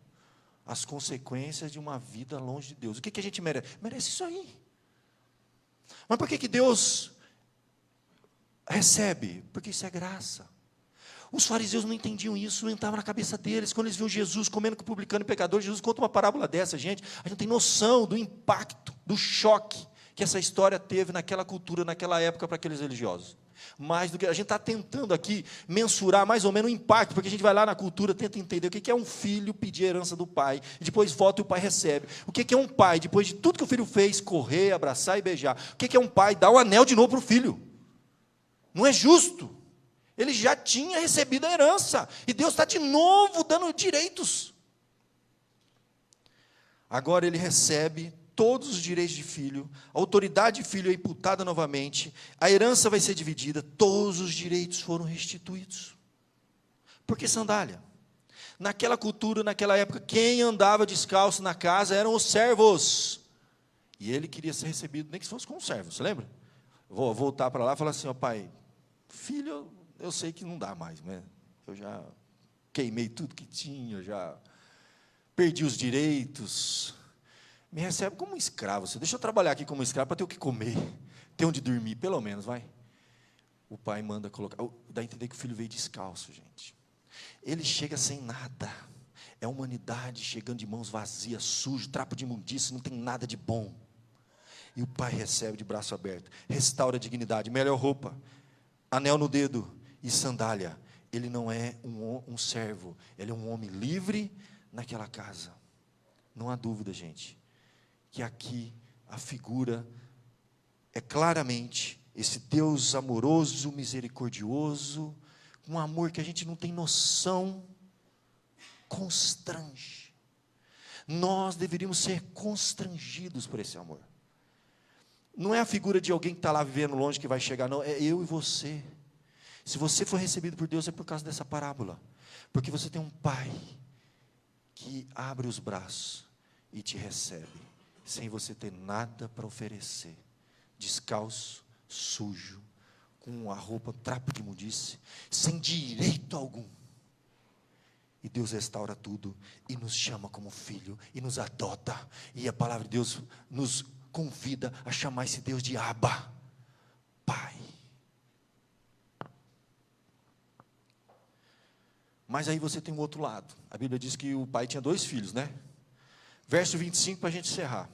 As consequências de uma vida longe de Deus. O que a gente merece? Merece isso aí. Mas por que Deus recebe? Porque isso é graça. Os fariseus não entendiam isso, não entrava na cabeça deles. Quando eles viam Jesus comendo com publicano e pecador, Jesus conta uma parábola dessa, gente. A gente não tem noção do impacto, do choque que essa história teve naquela cultura, naquela época, para aqueles religiosos. Mais do que a gente está tentando aqui mensurar mais ou menos o impacto, porque a gente vai lá na cultura, tenta entender o que é um filho pedir a herança do pai, e depois volta e o pai recebe. O que é um pai, depois de tudo que o filho fez, correr, abraçar e beijar. O que é um pai? Dar o anel de novo para o filho. Não é justo. Ele já tinha recebido a herança, e Deus está de novo dando direitos. Agora ele recebe todos os direitos de filho, a autoridade de filho é imputada novamente, a herança vai ser dividida, todos os direitos foram restituídos. Por que sandália? Naquela cultura, naquela época, quem andava descalço na casa eram os servos, e ele queria ser recebido, nem que fosse com um servo, você lembra? Vou voltar para lá e falar assim, ó pai, filho, eu sei que não dá mais, né? Eu já queimei tudo que tinha, eu já perdi os direitos, me recebe como um escravo, você deixa eu trabalhar aqui como escravo para ter o que comer, ter onde dormir, pelo menos, vai. O pai manda colocar, dá a entender que o filho veio descalço, gente. Ele chega sem nada, é a humanidade chegando de mãos vazias, sujo, trapo de imundícia, não tem nada de bom. E o pai recebe de braço aberto, restaura a dignidade, melhor roupa, anel no dedo e sandália. Ele não é um servo, ele é um homem livre naquela casa. Não há dúvida, gente, que aqui a figura é claramente esse Deus amoroso, misericordioso, com um amor que a gente não tem noção, constrange. Nós deveríamos ser constrangidos por esse amor. Não é a figura de alguém que está lá vivendo longe que vai chegar, não, é eu e você. Se você for recebido por Deus, é por causa dessa parábola, porque você tem um pai que abre os braços e te recebe, sem você ter nada para oferecer, descalço, sujo, com a roupa, trapo de imundície, sem direito algum. E Deus restaura tudo, e nos chama como filho, e nos adota, e a palavra de Deus nos convida a chamar esse Deus de Abba, Pai. Mas aí você tem um outro lado. A Bíblia diz que o pai tinha 2 filhos, né? Verso 25 para a gente encerrar.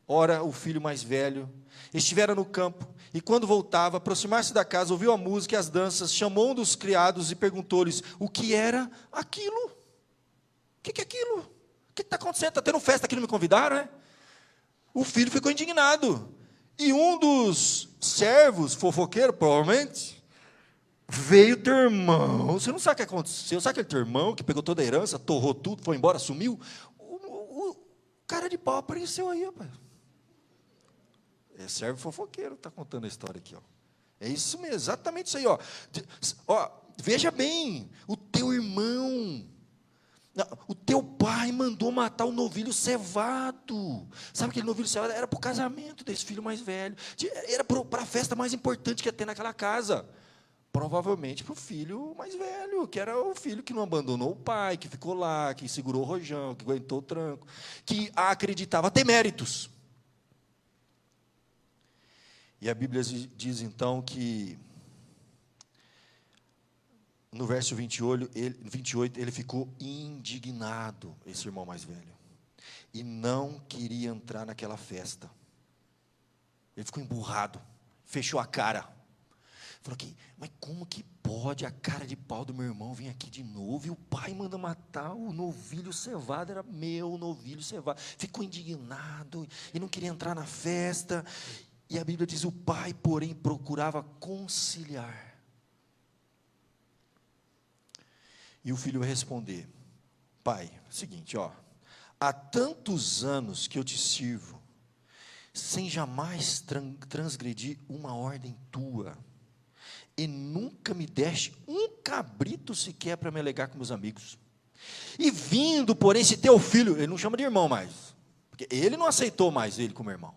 Ora, o filho mais velho estivera no campo, e quando voltava, aproximar-se da casa, ouviu a música e as danças, chamou um dos criados e perguntou-lhes o que era aquilo. O que é aquilo? O que está acontecendo? Está tendo festa aqui, não me convidaram, né? O filho ficou indignado. E um dos servos, fofoqueiro, provavelmente, veio teu irmão. Você não sabe o que aconteceu? Sabe aquele teu irmão que pegou toda a herança, torrou tudo, foi embora, sumiu? O cara de pau apareceu aí, rapaz. É servo fofoqueiro que está contando a história aqui, ó. É isso mesmo, exatamente isso aí, ó. Veja bem, o teu irmão, o teu pai mandou matar o novilho cevado. Sabe aquele novilho cevado? Era para o casamento desse filho mais velho. Era para a festa mais importante que ia ter naquela casa. Provavelmente para o filho mais velho, que era o filho que não abandonou o pai, que ficou lá, que segurou o rojão, que aguentou o tranco, que acreditava ter méritos. E a Bíblia diz então que, no verso 28, ele ficou indignado, esse irmão mais velho, e não queria entrar naquela festa. Ele ficou emburrado, fechou a cara. Falou aqui, mas como que pode a cara de pau do meu irmão vir aqui de novo e o pai manda matar o novilho cevado, era meu novilho cevado. Ficou indignado e não queria entrar na festa. E a Bíblia diz, o pai, porém, procurava conciliar. E o filho vai responder, pai, seguinte, ó, há tantos anos que eu te sirvo, sem jamais transgredir uma ordem tua, e nunca me deste um cabrito sequer para me alegar com meus amigos. E vindo, porém, esse teu filho, ele não chama de irmão mais, porque ele não aceitou mais ele como irmão.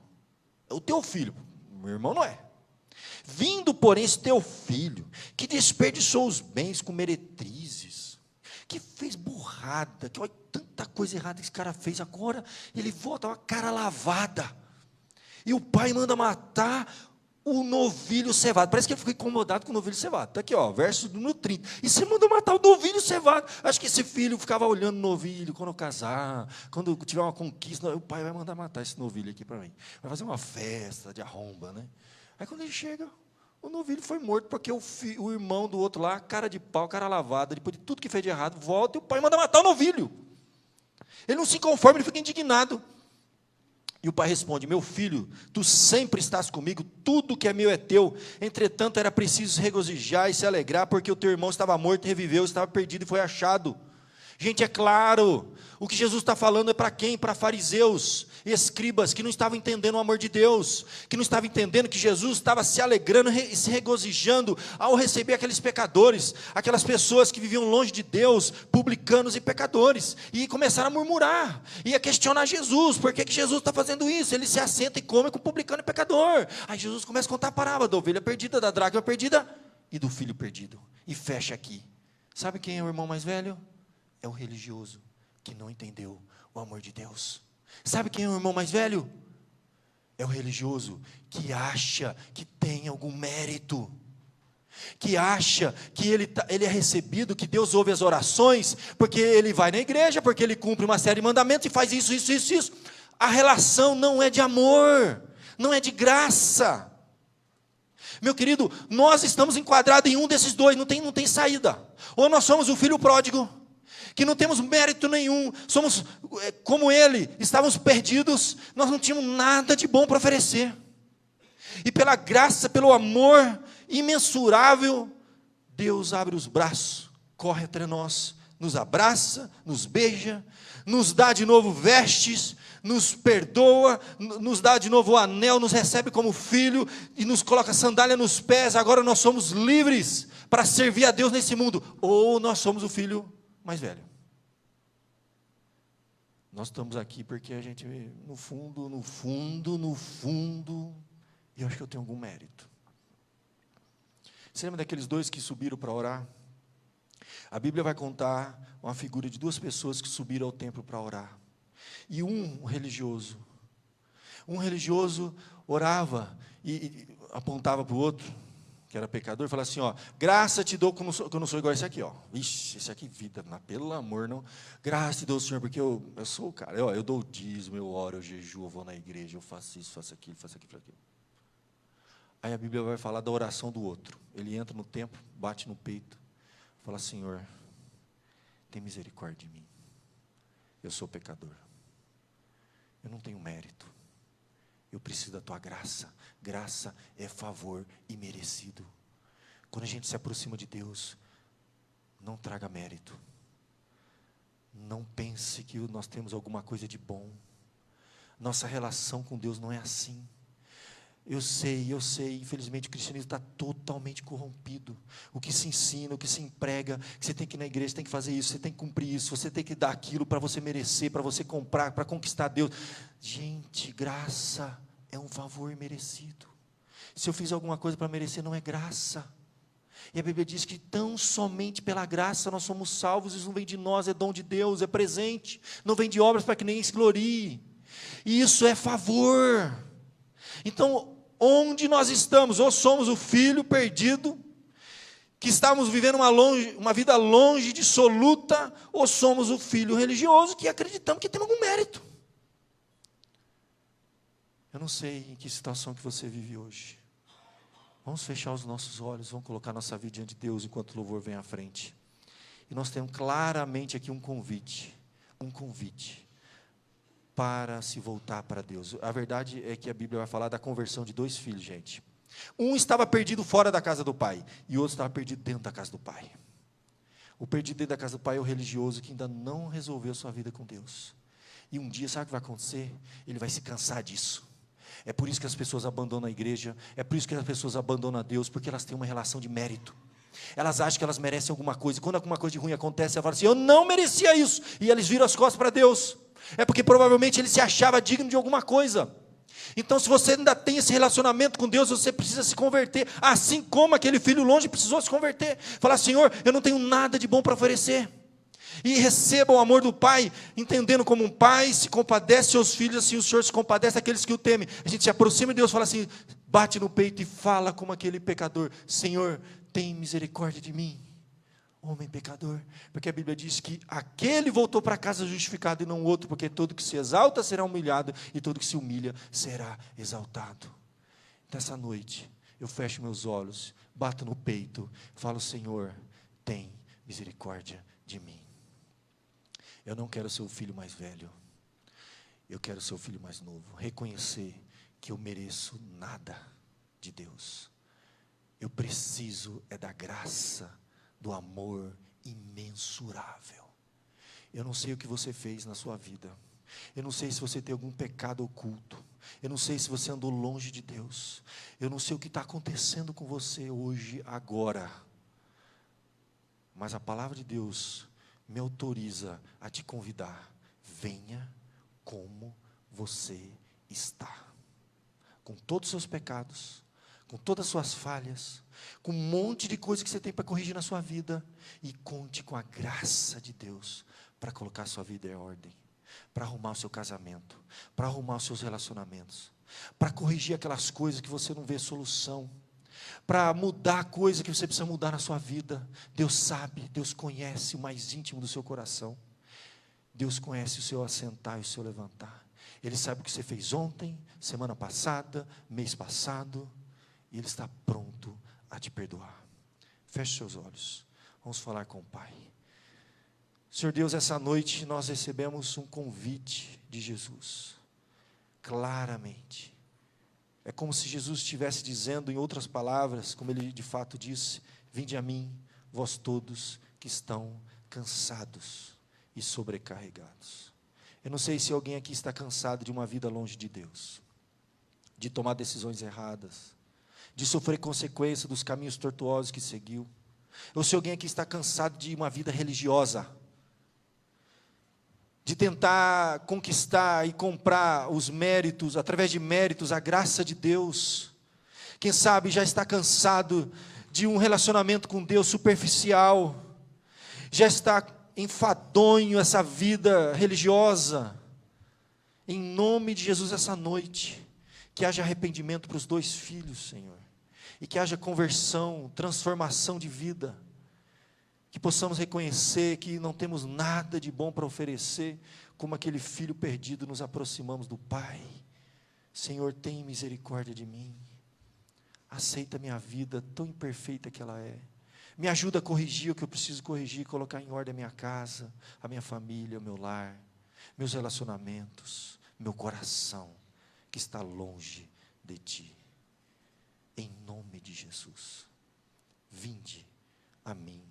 É o teu filho, meu irmão não é. Vindo, porém, esse teu filho, que desperdiçou os bens com meretrizes, que fez burrada, que olha, tanta coisa errada que esse cara fez, agora ele volta uma cara lavada, e o pai manda matar o novilho cevado. Parece que ele ficou incomodado com o novilho cevado. Está aqui, ó, verso no 30. E você mandou matar o novilho cevado. Acho que esse filho ficava olhando o novilho quando eu casar, quando tiver uma conquista, o pai vai mandar matar esse novilho aqui para mim. Vai fazer uma festa de arromba, né? Aí quando ele chega, o novilho foi morto, porque o irmão do outro lá, cara de pau, cara lavada, depois de tudo que fez de errado, volta e o pai manda matar o novilho. Ele não se conforma, ele fica indignado. E o pai responde, meu filho, tu sempre estás comigo, tudo que é meu é teu, entretanto era preciso se regozijar e se alegrar, porque o teu irmão estava morto e reviveu, estava perdido e foi achado. Gente, é claro, o que Jesus está falando é para quem? Para fariseus e escribas, que não estavam entendendo o amor de Deus, que não estavam entendendo que Jesus estava se alegrando e se regozijando ao receber aqueles pecadores, aquelas pessoas que viviam longe de Deus, publicanos e pecadores, e começaram a murmurar, e a questionar Jesus, por que Jesus está fazendo isso? Ele se assenta e come com o publicano e pecador. Aí Jesus começa a contar a parábola da ovelha perdida, da dracma perdida, e do filho perdido, e fecha aqui. Sabe quem é o irmão mais velho? É o religioso, que não entendeu o amor de Deus. Sabe quem é o irmão mais velho? É o religioso, que acha que tem algum mérito, que acha que ele é recebido, que Deus ouve as orações, porque ele vai na igreja, porque ele cumpre uma série de mandamentos, e faz isso. A relação não é de amor, não é de graça. Meu querido, nós estamos enquadrados em um desses dois, não tem saída. Ou nós somos o filho pródigo, que não temos mérito nenhum, somos como ele, estávamos perdidos, nós não tínhamos nada de bom para oferecer, e pela graça, pelo amor imensurável, Deus abre os braços, corre até nós, nos abraça, nos beija, nos dá de novo vestes, nos perdoa, nos dá de novo o anel, nos recebe como filho, e nos coloca sandália nos pés. Agora nós somos livres para servir a Deus nesse mundo, ou nós somos o filho mais velho. Nós estamos aqui porque a gente, no fundo, eu acho que eu tenho algum mérito. Você lembra daqueles dois que subiram para orar? A Bíblia vai contar uma figura de duas pessoas que subiram ao templo para orar. E um religioso orava e apontava para o outro, que era pecador, fala assim, ó, graça te dou que eu não sou igual a esse aqui, ó. Ixi, esse aqui vida, pelo amor, não. Graça te dou, Senhor, porque eu sou o cara. Eu dou o dízimo, eu oro, eu jejuo, eu vou na igreja, eu faço isso, faço aquilo, faço aquilo, faço aquilo. Aí a Bíblia vai falar da oração do outro. Ele entra no templo, bate no peito, fala, Senhor, tem misericórdia de mim. Eu sou pecador. Eu não tenho mérito. Eu preciso da tua graça. Graça é favor imerecido. Quando a gente se aproxima de Deus, não traga mérito. Não pense que nós temos alguma coisa de bom. Nossa relação com Deus não é assim. Eu sei, infelizmente o cristianismo está totalmente corrompido. O que se ensina, o que se emprega, que você tem que ir na igreja, tem que fazer isso, você tem que cumprir isso, você tem que dar aquilo para você merecer, para você comprar, para conquistar Deus. Gente, graça é um favor merecido. Se eu fiz alguma coisa para merecer, não é graça. E a Bíblia diz que tão somente pela graça nós somos salvos, isso não vem de nós, é dom de Deus, é presente, não vem de obras para que ninguém se glorie. E isso é favor. Então, onde nós estamos, ou somos o filho perdido, que estamos vivendo uma vida longe, dissoluta, ou somos o filho religioso, que acreditamos que temos algum mérito. Eu não sei em que situação que você vive hoje. Vamos fechar os nossos olhos, vamos colocar nossa vida diante de Deus, enquanto o louvor vem à frente. E nós temos claramente aqui um convite para se voltar para Deus. A verdade é que a Bíblia vai falar da conversão de 2 filhos, gente. Um estava perdido fora da casa do pai, e o outro estava perdido dentro da casa do pai. O perdido dentro da casa do pai é o religioso que ainda não resolveu sua vida com Deus. E um dia, sabe o que vai acontecer? Ele vai se cansar disso. É por isso que as pessoas abandonam a igreja, é por isso que as pessoas abandonam a Deus, porque elas têm uma relação de mérito. Elas acham que elas merecem alguma coisa, e quando alguma coisa de ruim acontece, elas falam assim, eu não merecia isso, e eles viram as costas para Deus. É porque provavelmente ele se achava digno de alguma coisa. Então, se você ainda tem esse relacionamento com Deus, você precisa se converter, assim como aquele filho longe precisou se converter. Falar, Senhor, eu não tenho nada de bom para oferecer. E receba o amor do Pai, entendendo como um pai se compadece de seus filhos, assim o Senhor se compadece daqueles que o temem. A gente se aproxima de Deus, fala assim, bate no peito e fala como aquele pecador, Senhor, tem misericórdia de mim, homem pecador. Porque a Bíblia diz que aquele voltou para casa justificado e não o outro, porque todo que se exalta será humilhado, e todo que se humilha será exaltado. Nessa noite, eu fecho meus olhos, bato no peito, falo, Senhor, tem misericórdia de mim. Eu não quero ser o filho mais velho, eu quero ser o filho mais novo, reconhecer que eu mereço nada de Deus. Eu preciso da graça, do amor imensurável. Eu não sei o que você fez na sua vida, eu não sei se você tem algum pecado oculto, eu não sei se você andou longe de Deus, eu não sei o que está acontecendo com você hoje, agora, mas a palavra de Deus me autoriza a te convidar, venha como você está, com todos os seus pecados, com todas as suas falhas, com um monte de coisa que você tem para corrigir na sua vida, e conte com a graça de Deus, para colocar a sua vida em ordem, para arrumar o seu casamento, para arrumar os seus relacionamentos, para corrigir aquelas coisas que você não vê solução, para mudar coisa que você precisa mudar na sua vida. Deus sabe, Deus conhece o mais íntimo do seu coração. Deus conhece o seu assentar e o seu levantar. Ele sabe o que você fez ontem, semana passada, mês passado, e Ele está pronto a te perdoar. Feche seus olhos, vamos falar com o Pai. Senhor Deus, essa noite nós recebemos um convite de Jesus, claramente. É como se Jesus estivesse dizendo, em outras palavras, como Ele de fato disse, vinde a mim, vós todos que estão cansados e sobrecarregados. Eu não sei se alguém aqui está cansado de uma vida longe de Deus, de tomar decisões erradas, de sofrer consequência dos caminhos tortuosos que seguiu, ou se alguém aqui está cansado de uma vida religiosa, de tentar conquistar e comprar os méritos, através de méritos, a graça de Deus. Quem sabe já está cansado de um relacionamento com Deus superficial, já está enfadonho essa vida religiosa. Em nome de Jesus, essa noite, que haja arrependimento para os 2 filhos, Senhor. e que haja conversão, transformação de vida, que possamos reconhecer que não temos nada de bom para oferecer, como aquele filho perdido, nos aproximamos do Pai. Senhor, tem misericórdia de mim, aceita minha vida tão imperfeita que ela é, me ajuda a corrigir o que eu preciso corrigir, colocar em ordem a minha casa, a minha família, o meu lar, meus relacionamentos, meu coração, que está longe de Ti. Em nome de Jesus, vinde a mim,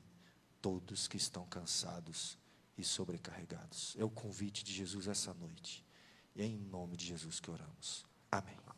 todos que estão cansados e sobrecarregados. É o convite de Jesus essa noite, e é em nome de Jesus que oramos. Amém.